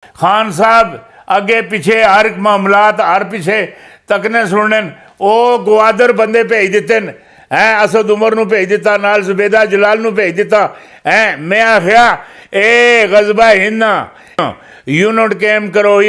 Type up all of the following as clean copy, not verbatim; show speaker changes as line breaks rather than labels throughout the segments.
खान साहब अगे पिछे हर मामलात हर पिछे तकने सुनने वो गवादर बंदे भेज दिते हैं। असद उमर नूं भेज दिता, नाल जुबेदा जलाल नूं भेज दिता है। मैं आख्या ए गजबा हिंदा यूनिट कैम करो,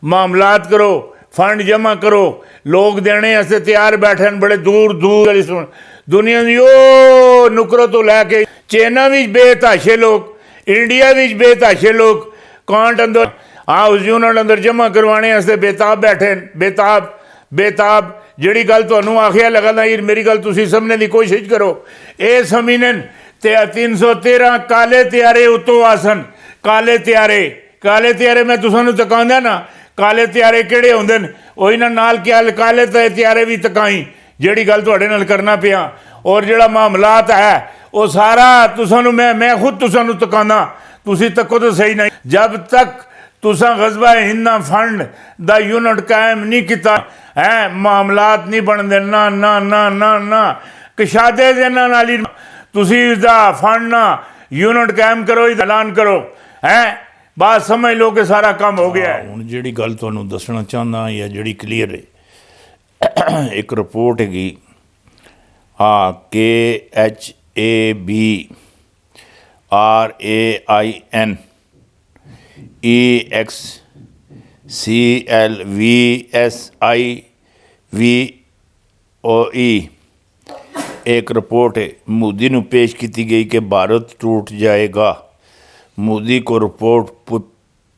मामलात करो, फंड जमा करो, लोग देने वास्ते तैयार बैठे बड़े दूर दूर सुन दुनिया ओ नुकरों तो लैके चाइना भी बेतहाशे लोग, इंडिया भी बेतहाशे लोग कांट अंदर हाउस यूनिट अंदर जमा करवाने वास्ते बेताब बैठे बेताब बेताब। जिहड़ी गल तुहानूं आखिया लगा मेरी गल तुसीं समझने की कोशिश करो। ये समझन ते 313 काले त्यारे उत्तों आसन काले त्यारे मैं तुसानूं तकांदा ना काले त्यारे किहड़े हुंदे ने ओह इन्हां नाल काले त्यारे भी तकाई जिहड़ी गल तुहाडे नाल करना पिया। और जिहड़ा मामलात है वो सारा तुसानूं मैं खुद तुसानूं तकांदा, तुसीं तको तो सही नहीं। जब तक तुसां गज़बा हिंदा फंड दा यूनिट कायम नहीं किता है मामलात नहीं बनते ना ना ना ना ना कशादे दे नाल ही तुसीं इसदा फंड ना यूनिट कायम करो, ऐलान करो है बात समझ लो कि सारा काम हो गया है।
हुण जिहड़ी गल तुहानूं दसना चाहना या जिहड़ी क्लीयर है एक रिपोर्ट हैगी KHABRAINEXCLVSIVOE एक रिपोर्ट है मोदी नूं पेश की गई कि भारत टूट जाएगा। मोदी को रिपोर्ट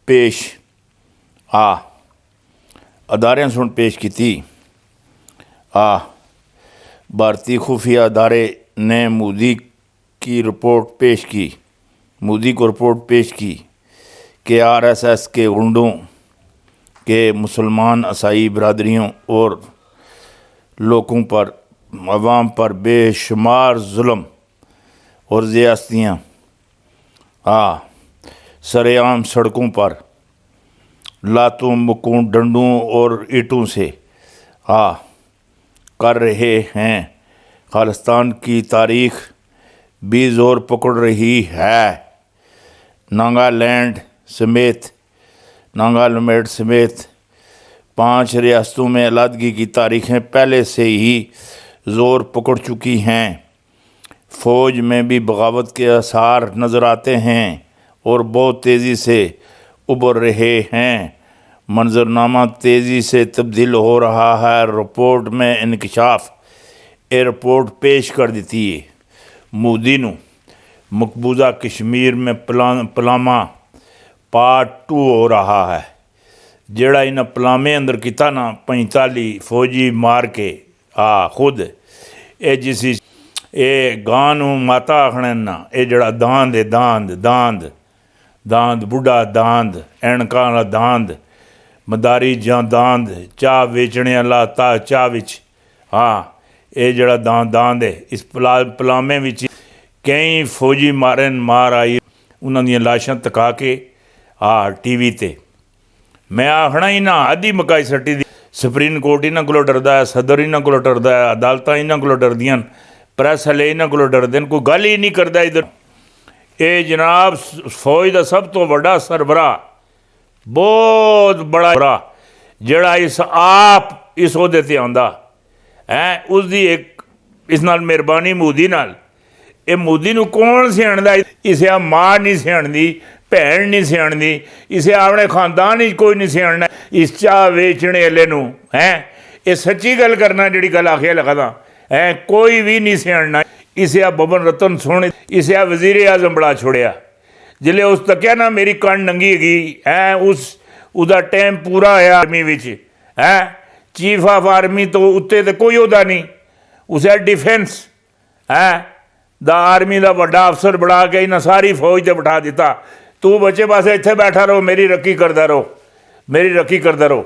पेश अदारे सुन पेश की थी। भारतीय खुफिया अदारे ने मोदी की रिपोर्ट पेश की, मोदी को रिपोर्ट पेश की कि RSS के गुंडों के मुसलमान ईसाई बरदरियों और लोगों पर अवाम पर बेशुमार जुल्म और ज़्यादतियाँ सरेआम सड़कों पर लातों मुक्कों डंडों और ईंटों से कर रहे हैं। खालिस्तान की तारीख भी ज़ोर पकड़ रही है। नागालैंड समेत 5 रियासतों में अलहदगी की तारीखें पहले से ही ज़ोर पकड़ चुकी हैं। फ़ौज में भी बगावत के आसार नज़र आते हैं और बहुत तेज़ी से उभर रहे हैं। मंजरनामा तेज़ी से तब्दील हो रहा है। रिपोर्ट में इंकशाफ ये रिपोर्ट पेश कर दी है मोदी नूं मकबूजा कश्मीर में पलामा पार्ट 2 हो रहा है। जिहड़ा इन्हां पलामे अंदर किता ना 45 फौजी मार के खुद ये जिसी ये गां नूं माता आखणे ना ये जिहड़ा दांद है दांद बुढ़ा दांद ऐणकां वाला दांद मदारी जां दांद चाह वेचने वाला चाह विच ये जिहड़ा दांद है इस पलामे विच कई फौजी मार आई उन्हां दीयां लाशां तका के TV ते। मैं आखना ही ना आधी मकाई सट्टी दी। सुप्रीम कोर्ट इन्हां कोलों डरदा है, सदर इन्हां कोलों डरदा है, अदालतां इन्हां कोलों डरदियां, प्रैस वाले इन्हां कोलों डरदे, कोई गल ही नहीं करदा इधर। ये जनाब फौज का सब तो बड़ा सरबराह बहुत बड़ा जिहड़ा इस ओहदे ते आंदा है उसदी एक इस नाल मेहरबानी मोदी नाल ये मोदी नूं कौन सियाणदा? इसे मां नहीं सियाणदी, भैन नहीं सियाणदी, इसे अपने खानदान ही कोई नहीं सियाणना इस चाह वेचने वाले नूं है। ये सच्ची गल करना जिहड़ी गल आखिया लगा है कोई भी नहीं सियाणना। इसे बबन रतन सोहने इसे वजीर आजम बड़ा छोड़िया जिले उस तकिया ना मेरी कण नंगी हैगी है उसका टाइम पूरा होया आर्मी विच है। चीफ ऑफ आर्मी तो उत्ते तो कोई उहदा नहीं, उसे डिफेंस है दा आर्मी का बड़ा अफसर बना के इन्हें सारी फौज से बिठा दिता। तू बच्चे पासे इत्थे बैठा रहो, मेरी रखी करता रहो।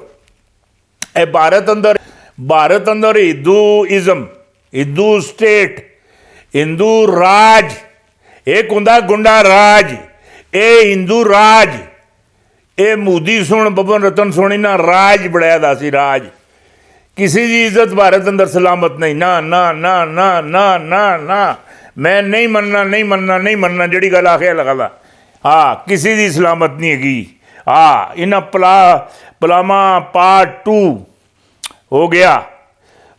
ए भारत अंदर हिंदूइज्म हिंदू स्टेट हिंदू राज एक हुंदा गुंडा राज ये हिंदू राज ये मोदी सुन बबन रतन सोनी ना राज बनाया दा सी राज। किसी की इज्जत भारत अंदर सलामत नहीं ना ना ना ना ना ना ना मैं नहीं मनना जिहड़ी गल आखिया लगा किसी की सलामत नहीं हैगी। इन पलामा पार्ट 2 हो गया।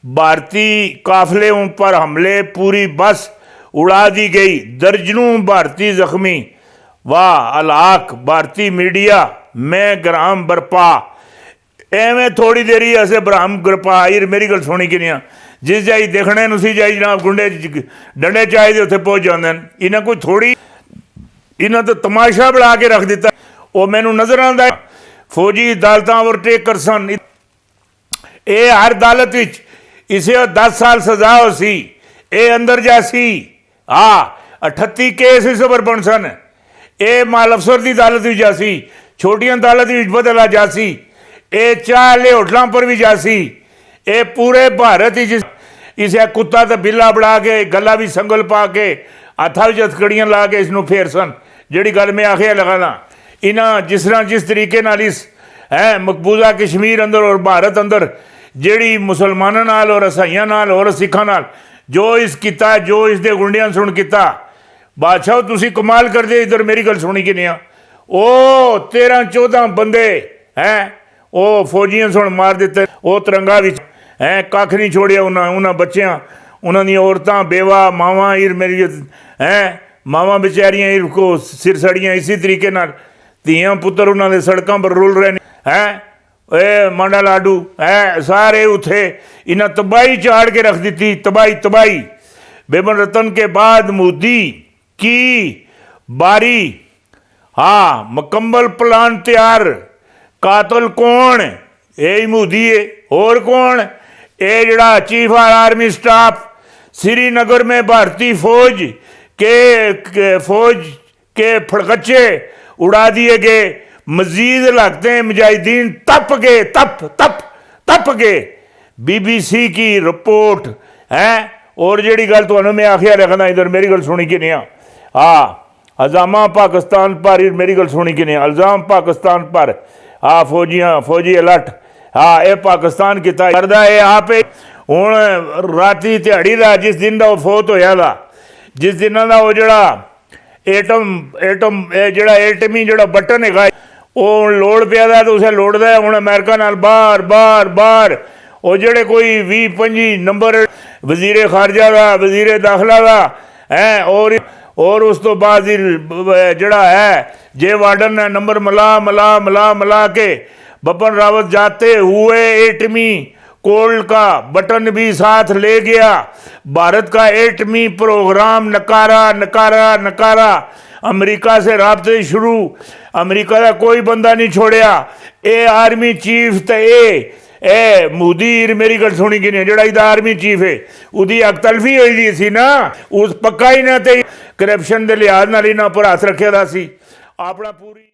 भारतीय काफिलों पर हमले, पूरी बस उड़ा दी गई, दर्जनों भारतीय जख्मी, वाह अलाक, भारतीय मीडिया में ग्राम बरपा। ਐਵੇਂ ਥੋੜੀ ਦੇਰੀ ਐਸੇ ਬ੍ਰਾਹਮ ਗਰਪਾਇਰ ਮੇਰੀ ਗੱਲ ਸੁਣੀ ਕਿ ਨਹੀਂ, ਜਿਸ ਜਾਈ ਦੇਖਣੇ ਨੂੰ ਸੀ ਜਾਈ ਜਨਾਬ ਗੁੰਡੇ ਡੰਡੇ ਚਾਹੀਦੇ ਉੱਥੇ ਪਹੁੰਚ ਜਾਂਦੇ ਨੇ। ਇਹਨਾਂ ਕੋਈ ਥੋੜੀ, ਇਹਨਾਂ ਤਾਂ ਤਮਾਸ਼ਾ ਬਣਾ ਕੇ ਰੱਖ ਦਿੱਤਾ। ਉਹ ਮੈਨੂੰ ਨਜ਼ਰ ਆਉਂਦਾ ਫੌਜੀ ਅਦਾਲਤਾਂ ਓਵਰਟੇਕ ਕਰ ਸਨ। ਇਹ ਹਰ ਅਦਾਲਤ ਵਿੱਚ ਇਸੇ 10 ਸਾਲ ਸਜ਼ਾ ਹੋ ਸੀ, ਇਹ ਅੰਦਰ ਜਾ ਸੀ। 38 ਕੇਸ ਇਸ ਉੱਪਰ ਬਣ ਸਨ। ਇਹ ਮਾਲ ਅਫਸਰ ਦੀ ਅਦਾਲਤ ਵਿੱਚ ਜਾ ਸੀ, ਛੋਟੀਆਂ ਅਦਾਲਤ ਵਿੱਚ ਬਦਲਾ ਜਾ ਸੀ, ਇਹ ਚਾਹ ਵਾਲੇ ਹੋਟਲਾਂ ਪਰ ਵੀ ਜਾ ਸੀ। ਇਹ ਪੂਰੇ ਭਾਰਤ ਵਿੱਚ ਇਸੇ ਕੁੱਤਾ ਤੇ ਬਿੱਲਾ ਬਣਾ ਕੇ, ਗੱਲਾਂ ਵੀ ਸੰਗਲ ਪਾ ਕੇ, ਹੱਥਾਂ ਵਿੱਚ ਹਥਕੜੀਆਂ ਲਾ ਕੇ ਇਸ ਨੂੰ ਫੇਰ ਸਨ। ਜਿਹੜੀ ਗੱਲ ਮੈਂ ਆਖਿਆ ਲਗਾਣਾ, ਇਹਨਾਂ ਜਿਸ ਤਰ੍ਹਾਂ ਜਿਸ ਤਰੀਕੇ ਨਾਲ ਇਸ ਮਕਬੂਜ਼ਾ ਕਸ਼ਮੀਰ ਅੰਦਰ ਔਰ ਭਾਰਤ ਅੰਦਰ ਜਿਹੜੀ ਮੁਸਲਮਾਨਾਂ ਨਾਲ ਔਰ ਈਸਾਈਆਂ ਨਾਲ ਔਰ ਸਿੱਖਾਂ ਨਾਲ ਜੋ ਇਸ ਕੀਤਾ, ਜੋ ਇਸ ਦੇ ਗੁੰਡਿਆਂ ਸੁਣ ਕੀਤਾ, ਬਾਦਸ਼ਾਹ ਤੁਸੀਂ ਕਮਾਲ ਕਰਦੇ। ਇੱਧਰ ਮੇਰੀ ਗੱਲ ਸੁਣੀ ਕਿ ਨਹੀਂ ਆ, ਉਹ 13-14 ਬੰਦੇ ਉਹ ਫੌਜੀਆਂ ਸੁਣ ਮਾਰ ਦਿੱਤੇ। ਉਹ ਤਿਰੰਗਾ ਵਿੱਚ ਕੱਖ ਨਹੀਂ ਛੋੜਿਆ ਉਹਨਾਂ ਬੱਚਿਆਂ, ਉਹਨਾਂ ਦੀਆਂ ਔਰਤਾਂ, ਬੇਵਾ ਮਾਵਾਂ, ਮੇਰੀ ਮਾਵਾਂ ਵਿਚਾਰੀਆਂ ਕੋ ਸਿਰ ਸੜੀਆਂ। ਇਸੇ ਤਰੀਕੇ ਨਾਲ ਧੀਆਂ ਪੁੱਤਰ ਉਹਨਾਂ ਦੇ ਸੜਕਾਂ ਪਰ ਰੁਲ ਰਹੇ ਨੇ। ਇਹ ਮਾਂਡਾ ਲਾਡੂ ਸਾਰੇ ਉੱਥੇ ਇਹਨਾਂ ਤਬਾਹੀ ਚਾੜ ਕੇ ਰੱਖ ਦਿੱਤੀ, ਤਬਾਹੀ। ਬੇਬਨ ਰਤਨ ਕੇ ਬਾਅਦ ਮੋਦੀ की बारी, मुकम्मल प्लान तैयार। कातल कौन? यही मोदी है, और कौन? ये जड़ा चीफ आर्मी स्टाफ श्रीनगर में भारतीय फौज के फड़कच्चे उड़ा दिए गए। मजीद लगते हैं मुजाहिदीन तप गए। BBC की रिपोर्ट है। और जड़ी गल तो मैं आखिया रखना, इधर मेरी गल सुनी कि नहीं, अल्जामा पाकिस्तान पर, मेरी गल सुनी कि नहीं, अल्जाम पाकिस्तान पर, फौजी अलर्ट, ये पाकिस्तान किता करदा है। पे हुण राती दिहाड़ी दा जिस दिन दा फौत होया दा, जिस दिन दा वो जड़ा एटमी जड़ा बटन है वो लोड़ पिया दा, तो उसे लोड़दा है हुण अमेरिका नाल बार वो जड़े कोई 20-25 नंबर वजीरे खारजा का, वजीरे दाखिला का और उस तो बाद जड़ा है जे वार्डन ने नंबर मिला के बपन रावत जाते हुए एटमी कोल्ड का बटन भी साथ ले गया। भारत का एटमी प्रोग्राम नकारा। अमेरिका से राब्ते शुरू, अमेरिका का कोई बंदा नहीं छोड़िया। ये आर्मी चीफ तो मोदी, मेरी गल सुनी कि नहीं, जड़ा इहदा आर्मी चीफ है उहदी अकतलफी होई सी ना, उस पक्का ही ना ते करप्शन के लिहाज नाल इन्हां पर हथ रखे दा सी अपना पूरी।